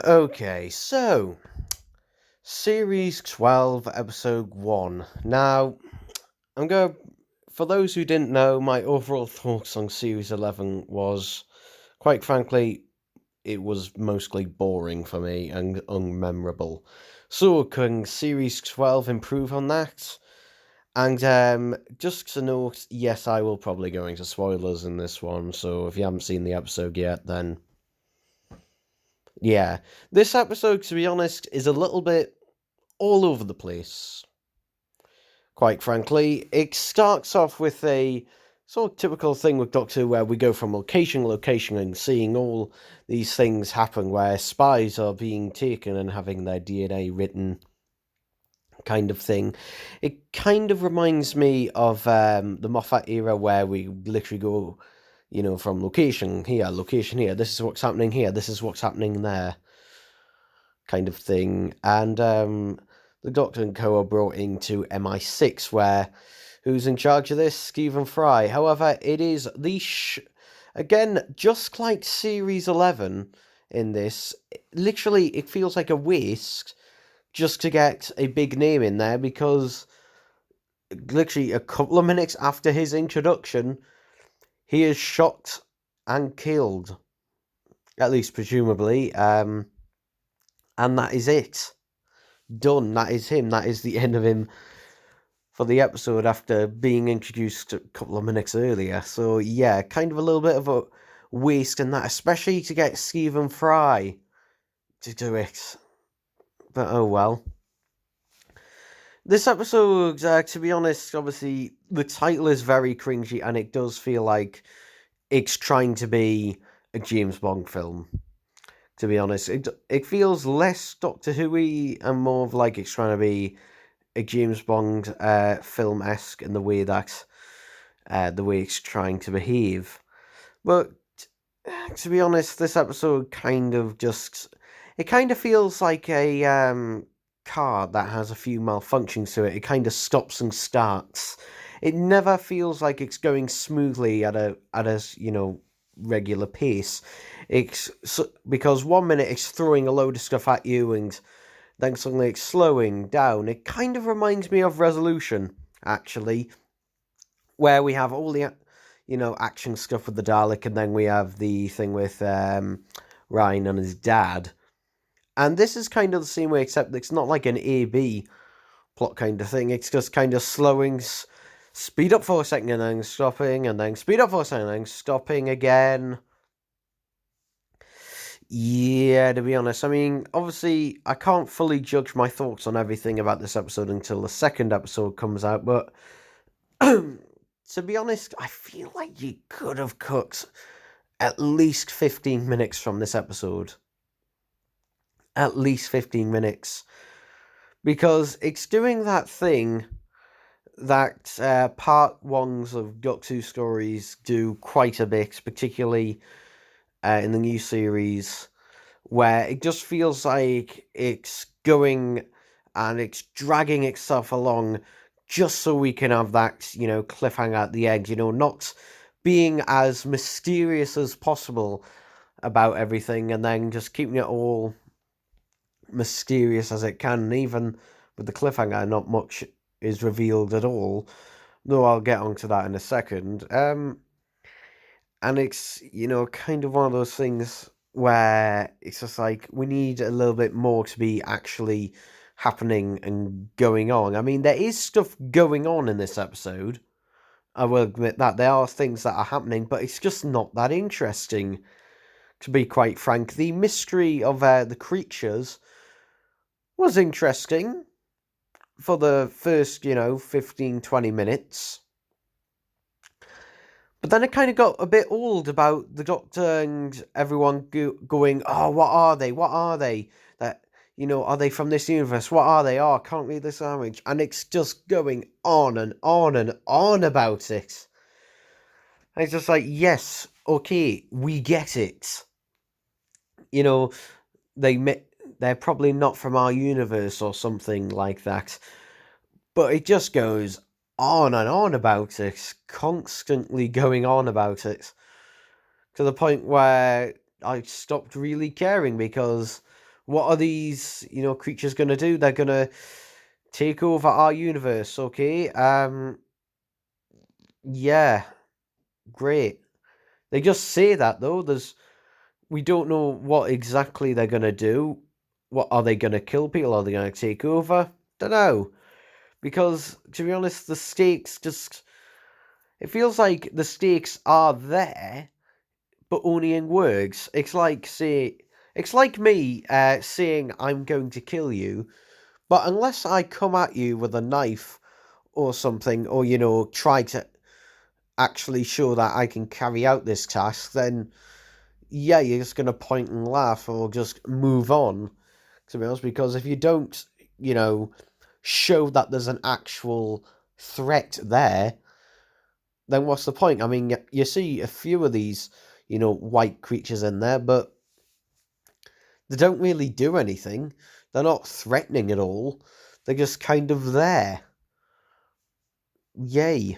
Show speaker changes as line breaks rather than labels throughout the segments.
Okay, so Series 12, Episode 1. Now, I'm going to, for those who didn't know, my overall thoughts on Series 11 was, quite frankly, it was mostly boring for me and unmemorable. So, can Series 12 improve on that? And just to note, yes, I will probably go into spoilers in this one, so if you haven't seen the episode yet, then yeah. This episode, to be honest, is a little bit all over the place, quite frankly. It starts off with a sort of typical thing with Doctor Who where we go from location to location and seeing all these things happen where spies are being taken and having their DNA written, kind of thing. It kind of reminds me of the Moffat era where we literally go, from location here, this is what's happening here, this is what's happening there, kind of thing. And the Doctor and Co are brought into MI6, where who's in charge of this? Stephen Fry. However, it is again, just like Series 11 in this, literally it feels like a waste just to get a big name in there, because literally a couple of minutes after his introduction, he is shot and killed, at least presumably, and that is it. Done. That is him. That is the end of him for the episode after being introduced a couple of minutes earlier. So yeah, kind of a little bit of a waste in that, especially to get Stephen Fry to do it. But oh well. This episode, to be honest, obviously the title is very cringy, and it does feel like it's trying to be a James Bond film. To be honest, it feels less Doctor Who-y and more of like it's trying to be a James Bond film esque in the way it's trying to behave. But to be honest, this episode kind of feels like a car that has a few malfunctions to it. It kind of stops and starts. It never feels like it's going smoothly at a regular pace. Because 1 minute it's throwing a load of stuff at you, and then suddenly it's slowing down. It kind of reminds me of Resolution, actually, where we have all the action stuff with the Dalek, and then we have the thing with Ryan and his dad. And this is kind of the same way, except it's not like an A-B plot kind of thing. It's just kind of slowing, speed up for a second, and then stopping, and then speed up for a second, and then stopping again. Yeah, to be honest, I mean, obviously, I can't fully judge my thoughts on everything about this episode until the second episode comes out, but to be honest, I feel like you could have cut at least 15 minutes from this episode. At least 15 minutes. Because it's doing that thing that part ones of Doctor Who stories do quite a bit, particularly in the new series, where it just feels like it's going and it's dragging itself along just so we can have that, cliffhanger at the end, not being as mysterious as possible about everything, and then just keeping it all mysterious as it can. And even with the cliffhanger, not much is revealed at all, though I'll get onto that in a second. And it's, kind of one of those things where it's just like we need a little bit more to be actually happening and going on. I mean, there is stuff going on in this episode. I will admit that there are things that are happening, but it's just not that interesting, to be quite frank. The mystery of the creatures was interesting for the first, 15, 20 minutes. But then it kind of got a bit old about the Doctor and everyone going, oh, what are they? What are they? That, are they from this universe? What are they? Oh, I can't read this language. And it's just going on and on and on about it. And it's just like, yes, okay, we get it. You know, they they're probably not from our universe or something like that. But it just goes on and on about it, constantly going on about it, to the point where I stopped really caring, because What are these, creatures gonna do? They're gonna take over our universe, okay? Yeah, great. They just say that though. We don't know what exactly they're gonna do. What are they gonna kill people? Are they gonna take over? Don't know. Because to be honest, the stakes just it feels like the stakes are there, but only in words. It's like me saying I'm going to kill you, but unless I come at you with a knife or something, or try to actually show that I can carry out this task, then yeah, you're just gonna point and laugh or just move on. To be honest, because if you don't, you know, show that there's an actual threat there, then what's the point? I mean, you see a few of these, white creatures in there, but they don't really do anything. They're not threatening at all. They're just kind of there. Yay.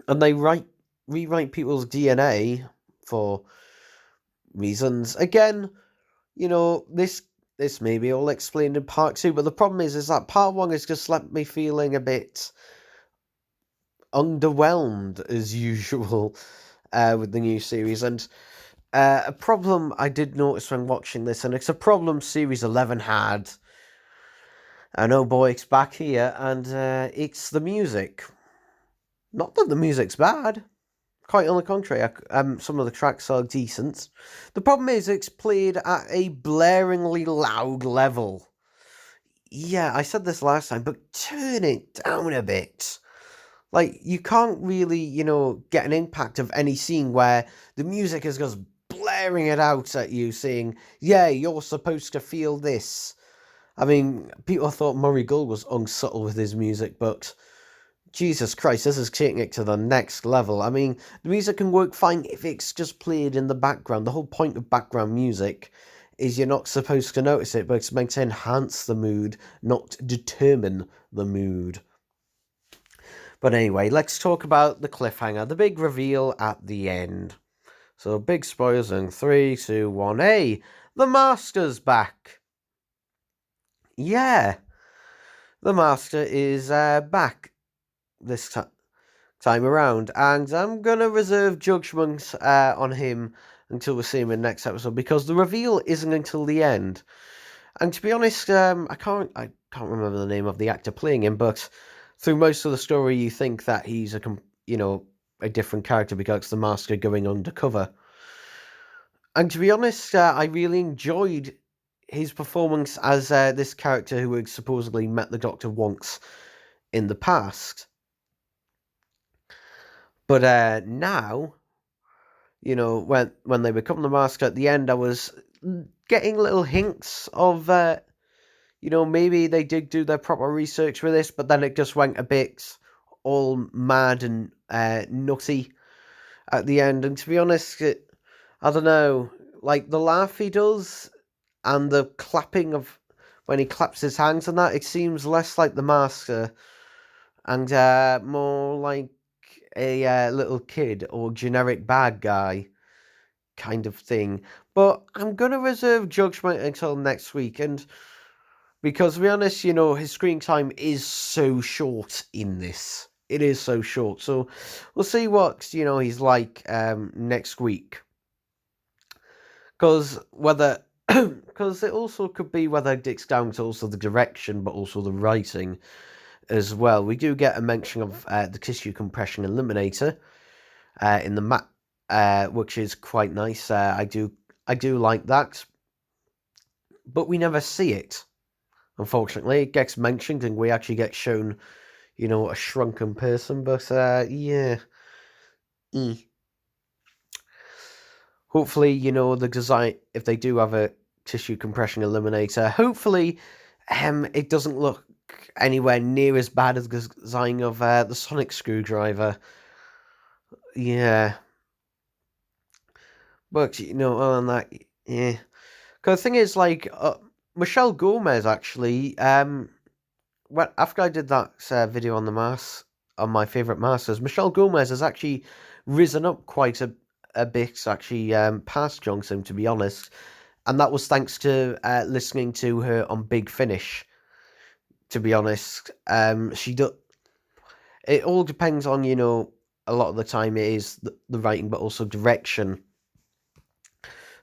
And they rewrite people's DNA for reasons. Again, this may be all explained in part two, but the problem is that part one has just left me feeling a bit underwhelmed as usual with the new series. And a problem I did notice when watching this, and it's a problem Series 11 had, and oh boy, it's back here, and it's the music. Not that the music's bad. Quite on the contrary, some of the tracks are decent. The problem is it's played at a blaringly loud level. Yeah, I said this last time, but turn it down a bit. Like, you can't really, get an impact of any scene where the music is just blaring it out at you, saying, yeah, you're supposed to feel this. I mean, people thought Murray Gold was unsubtle with his music, but Jesus Christ, this is taking it to the next level. I mean, the music can work fine if it's just played in the background. The whole point of background music is you're not supposed to notice it, but it's meant to enhance the mood, not determine the mood. But anyway, let's talk about the cliffhanger, the big reveal at the end. So, big spoilers in 3, 2, 1. Hey, the Master's back. Yeah, the Master is back this time around, and I'm gonna reserve judgment on him until we see him in the next episode, because the reveal isn't until the end. And to be honest, I can't remember the name of the actor playing him, but through most of the story, you think that he's a different character because it's the Master going undercover. And to be honest, I really enjoyed his performance as this character who had supposedly met the Doctor once in the past. But now, when they become the Master at the end, I was getting little hints of, maybe they did do their proper research with this, but then it just went a bit all mad and nutty at the end. And to be honest, I don't know, like the laugh he does and the clapping of when he claps his hands and that, it seems less like the Master and more like a little kid or generic bad guy kind of thing. But I'm going to reserve judgment until next week. And because, to be honest, his screen time is so short in this. It is so short. So we'll see what, he's like next week. Because because it also could be whether it's down to also the direction, but also the writing as well. We do get a mention of the tissue compression eliminator in the map, which is quite nice. I do like that, but we never see it. Unfortunately, it gets mentioned and we actually get shown, a shrunken person. But yeah. Hopefully, the design, if they do have a tissue compression eliminator, hopefully it doesn't look anywhere near as bad as the design of the sonic screwdriver. Yeah. But, other than that, yeah. Because the thing is, like, Michelle Gomez, actually, after I did that video on on my favourite Masters, Michelle Gomez has actually risen up quite a bit, actually, past Johnson, to be honest. and that was thanks to listening to her on Big Finish. To be honest, she do. It all depends on, a lot of the time it is the writing, but also direction.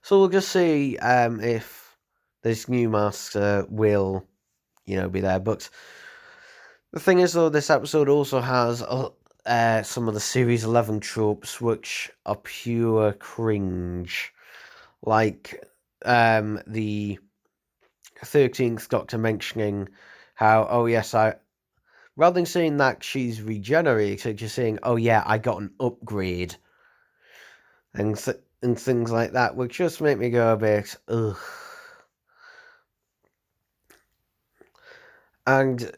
So we'll just see if this new master will, be there. But the thing is, though, this episode also has some of the Series 11 tropes, which are pure cringe. Like the 13th Doctor mentioning how, oh yes, rather than saying that she's regenerated, just saying, oh yeah, I got an upgrade. And things like that, which just make me go a bit, ugh. And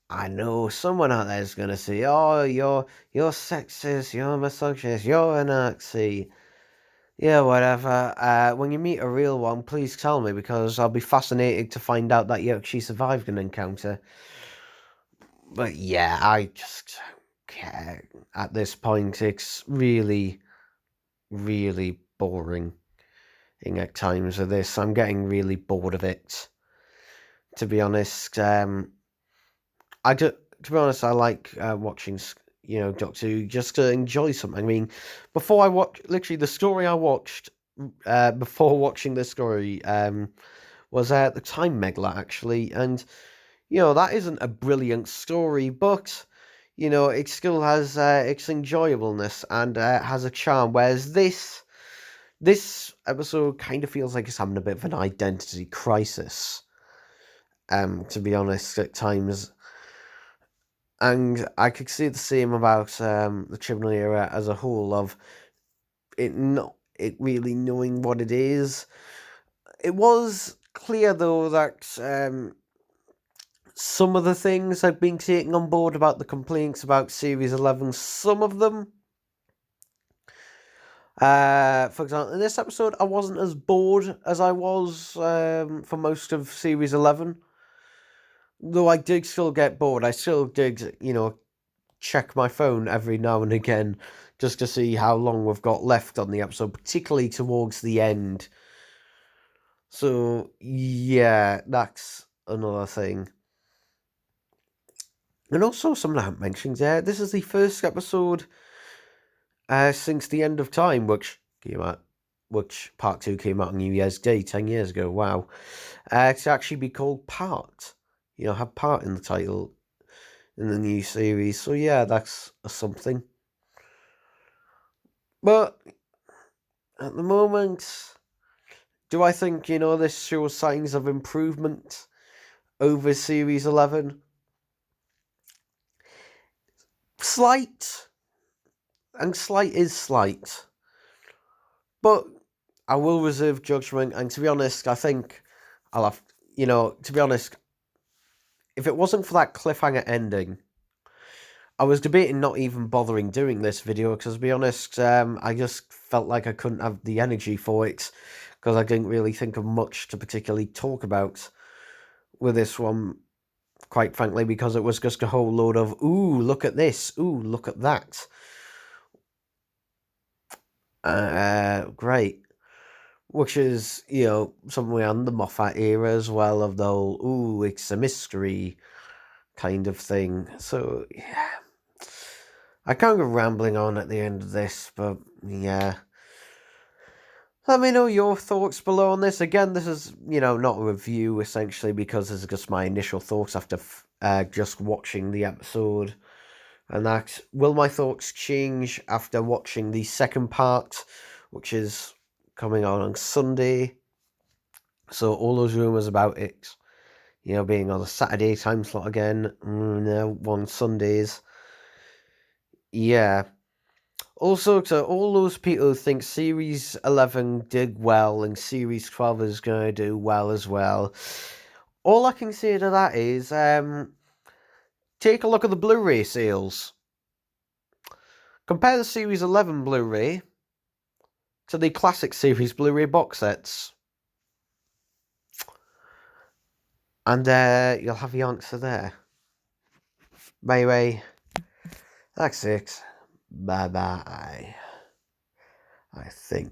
I know someone out there is going to say, oh, you're sexist, you're misogynist, you're a Nazi. Yeah, whatever. When you meet a real one, please tell me, because I'll be fascinated to find out that you actually survived an encounter. But yeah, I just don't care. At this point, it's really, really boring at times of this. I'm getting really bored of it, to be honest. To be honest, I like watching, Doctor Who just to enjoy something. I mean, before I watched, literally the story I watched before watching this story was the Time Megler, actually, and that isn't a brilliant story, but it still has its enjoyableness and has a charm. Whereas this episode kind of feels like it's having a bit of an identity crisis. To be honest, at times. And I could see the same about the Chibnall era as a whole, of it really knowing what it is. It was clear, though, that some of the things I've been taking on board about the complaints about Series 11, some of them, for example, in this episode, I wasn't as bored as I was for most of Series 11. Though I did still get bored. I still did, check my phone every now and again just to see how long we've got left on the episode, particularly towards the end. So, yeah, that's another thing. And also, something I haven't mentioned there, this is the first episode since the end of time, which part 2 came out on New Year's Day 10 years ago. Wow. To actually be called Part. Have Part in the title in the new series. So yeah, that's something. But at the moment, do I think, this shows signs of improvement over Series 11? Slight. And slight is slight. But I will reserve judgment, and to be honest, I think I'll have, to be honest, if it wasn't for that cliffhanger ending, I was debating not even bothering doing this video, because to be honest, I just felt like I couldn't have the energy for it, because I didn't really think of much to particularly talk about with this one, quite frankly, because it was just a whole load of, ooh, look at this, ooh, look at that. Great. Which is, somewhere on the Moffat era as well, of the whole, ooh, it's a mystery kind of thing. So, yeah. I can't go rambling on at the end of this, but, yeah. Let me know your thoughts below on this. Again, this is, not a review, essentially, because this is just my initial thoughts after just watching the episode. And that, will my thoughts change after watching the second part, which is coming on Sunday? So all those rumours about it, being on a Saturday time slot again, on Sundays. Yeah. Also, to all those people who think Series 11 did well and Series 12 is going to do well as well, all I can say to that is, take a look at the Blu-ray sales. Compare the Series 11 Blu-ray to the classic series Blu-ray box sets. And you'll have the answer there. Anyway, that's it. Bye-bye. I think.